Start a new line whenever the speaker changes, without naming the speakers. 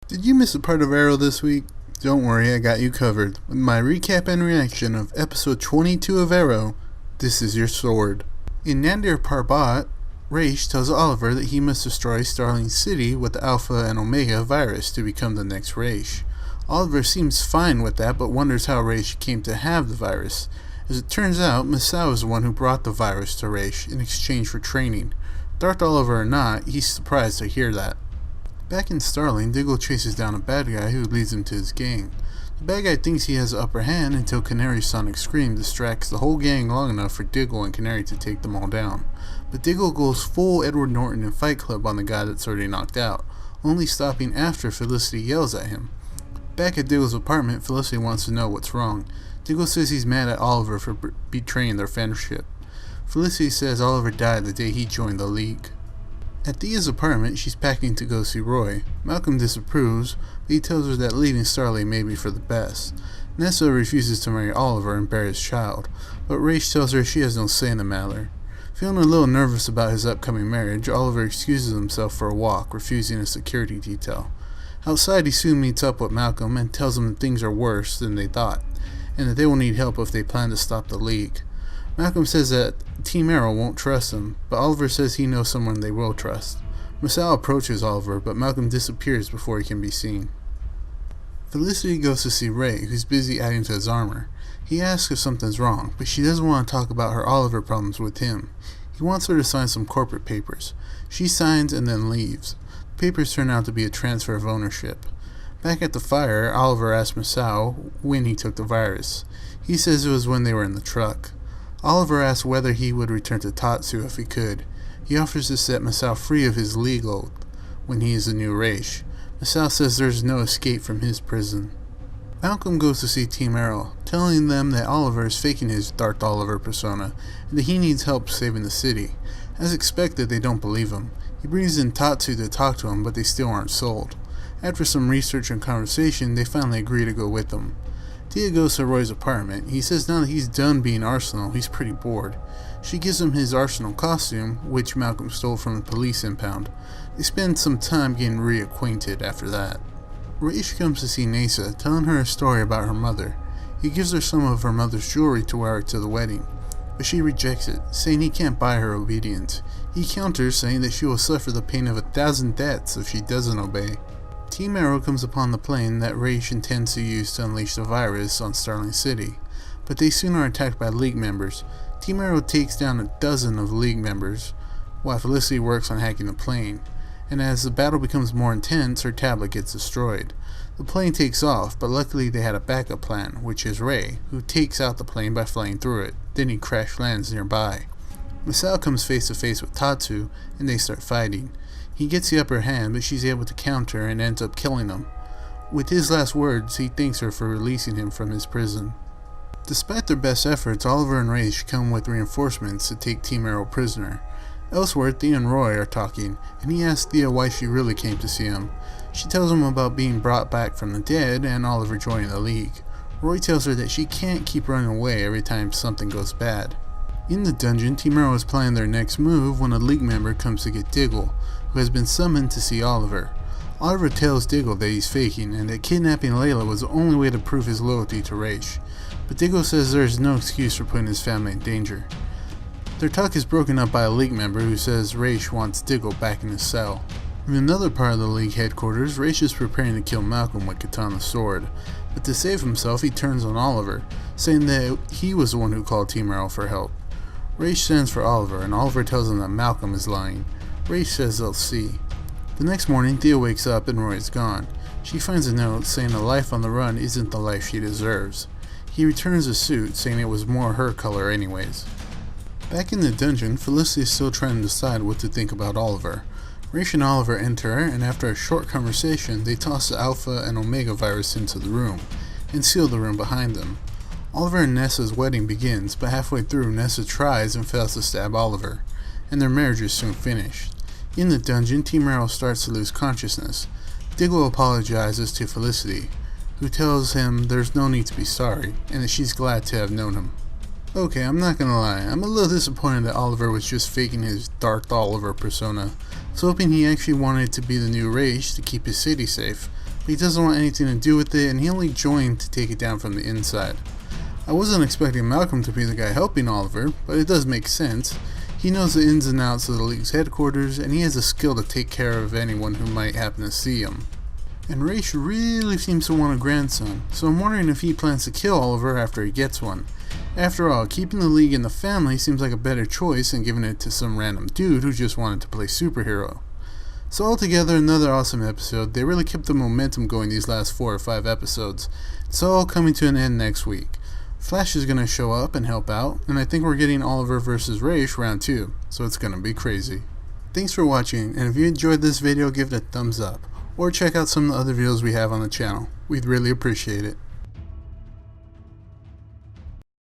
Did you miss a part of Arrow this week? Don't worry, I got you covered. With my recap and reaction of episode 22 of Arrow, this is your sword. In Nadir Parbat, Raish tells Oliver that he must destroy Starling City with the Alpha and Omega virus to become the next Raish. Oliver seems fine with that, but wonders how Raish came to have the virus. As it turns out, Masao is the one who brought the virus to Raish in exchange for training. Darth Oliver or not, he's surprised to hear that. Back in Starling, Diggle chases down a bad guy who leads him to his gang. The bad guy thinks he has the upper hand until Canary's sonic scream distracts the whole gang long enough for Diggle and Canary to take them all down. But Diggle goes full Edward Norton in Fight Club on the guy that's already knocked out, only stopping after Felicity yells at him. Back at Diggle's apartment, Felicity wants to know what's wrong. Diggle says he's mad at Oliver for betraying their friendship. Felicity says Oliver died the day he joined the League. At Thea's apartment, she's packing to go see Roy. Malcolm disapproves, but he tells her that leaving Starling may be for the best. Nessa refuses to marry Oliver and bear his child, but Raish tells her she has no say in the matter. Feeling a little nervous about his upcoming marriage, Oliver excuses himself for a walk, refusing a security detail. Outside, he soon meets up with Malcolm and tells him that things are worse than they thought, and that they will need help if they plan to stop the League. Malcolm says that Team Arrow won't trust him, but Oliver says he knows someone they will trust. Masao approaches Oliver, but Malcolm disappears before he can be seen. Felicity goes to see Ray, who's busy adding to his armor. He asks if something's wrong, but she doesn't want to talk about her Oliver problems with him. He wants her to sign some corporate papers. She signs and then leaves. The papers turn out to be a transfer of ownership. Back at the fire, Oliver asks Masao when he took the virus. He says it was when they were in the truck. Oliver asks whether he would return to Tatsu if he could. He offers to set Masao free of his legal when he is the new Raish. Masao says there's no escape from his prison. Malcolm goes to see Team Arrow, telling them that Oliver is faking his Darth Oliver persona and that he needs help saving the city. As expected, they don't believe him. He brings in Tatsu to talk to him, but they still aren't sold. After some research and conversation, they finally agree to go with him. Tia goes to Roy's apartment. He says now that he's done being Arsenal, he's pretty bored. She gives him his Arsenal costume, which Malcolm stole from the police impound. They spend some time getting reacquainted after that. Raish comes to see Nasa, telling her a story about her mother. He gives her some of her mother's jewelry to wear to the wedding, but she rejects it, saying he can't buy her obedience. He counters, saying that she will suffer the pain of 1,000 deaths if she doesn't obey. Team Arrow comes upon the plane that Raish intends to use to unleash the virus on Starling City, but they soon are attacked by League members. Team Arrow takes down a dozen of League members, while Felicity works on hacking the plane, and as the battle becomes more intense, her tablet gets destroyed. The plane takes off, but luckily they had a backup plan, which is Ray, who takes out the plane by flying through it. Then he crash lands nearby. Masao comes face to face with Tatsu, and they start fighting. He gets the upper hand, but she's able to counter and ends up killing him. With his last words, he thanks her for releasing him from his prison. Despite their best efforts, Oliver and Raish come with reinforcements to take Team Arrow prisoner. Elsewhere, Thea and Roy are talking, and he asks Thea why she really came to see him. She tells him about being brought back from the dead and Oliver joining the League. Roy tells her that she can't keep running away every time something goes bad. In the dungeon, Team Arrow is planning their next move when a League member comes to get Diggle, who has been summoned to see Oliver. Oliver tells Diggle that he's faking and that kidnapping Layla was the only way to prove his loyalty to Raish, but Diggle says there is no excuse for putting his family in danger. Their talk is broken up by a League member who says Raish wants Diggle back in his cell. In another part of the League headquarters, Raish is preparing to kill Malcolm with Katana's sword, but to save himself he turns on Oliver, saying that he was the one who called Team Arrow for help. Raish sends for Oliver, and Oliver tells him that Malcolm is lying. Raish says they'll see. The next morning, Thea wakes up and Roy is gone. She finds a note saying a life on the run isn't the life she deserves. He returns the suit, saying it was more her color anyways. Back in the dungeon, Felicity is still trying to decide what to think about Oliver. Raish and Oliver enter, and after a short conversation, they toss the Alpha and Omega virus into the room, and seal the room behind them. Oliver and Nessa's wedding begins, but halfway through, Nessa tries and fails to stab Oliver, and their marriage is soon finished. In the dungeon, Team Arrow starts to lose consciousness. Diggle apologizes to Felicity, who tells him there's no need to be sorry, and that she's glad to have known him. Okay, I'm not gonna lie, I'm a little disappointed that Oliver was just faking his Darth Oliver persona. I was hoping he actually wanted to be the new Raish to keep his city safe, He doesn't want anything to do with it, and he only joined to take it down from the inside. I wasn't expecting Malcolm to be the guy helping Oliver, but it does make sense. He knows the ins and outs of the League's headquarters, and he has the skill to take care of anyone who might happen to see him. And Ra's really seems to want a grandson, so I'm wondering if he plans to kill Oliver after he gets one. After all, keeping the League in the family seems like a better choice than giving it to some random dude who just wanted to play superhero. So altogether, another awesome episode. They really kept the momentum going these last 4 or 5 episodes. It's all coming to an end next week. Flash is going to show up and help out, and I think we're getting Oliver vs. Ra's round 2, so it's going to be crazy. Thanks for watching, and if you enjoyed this video, give it a thumbs up, or check out some of the other videos we have on the channel. We'd really appreciate it.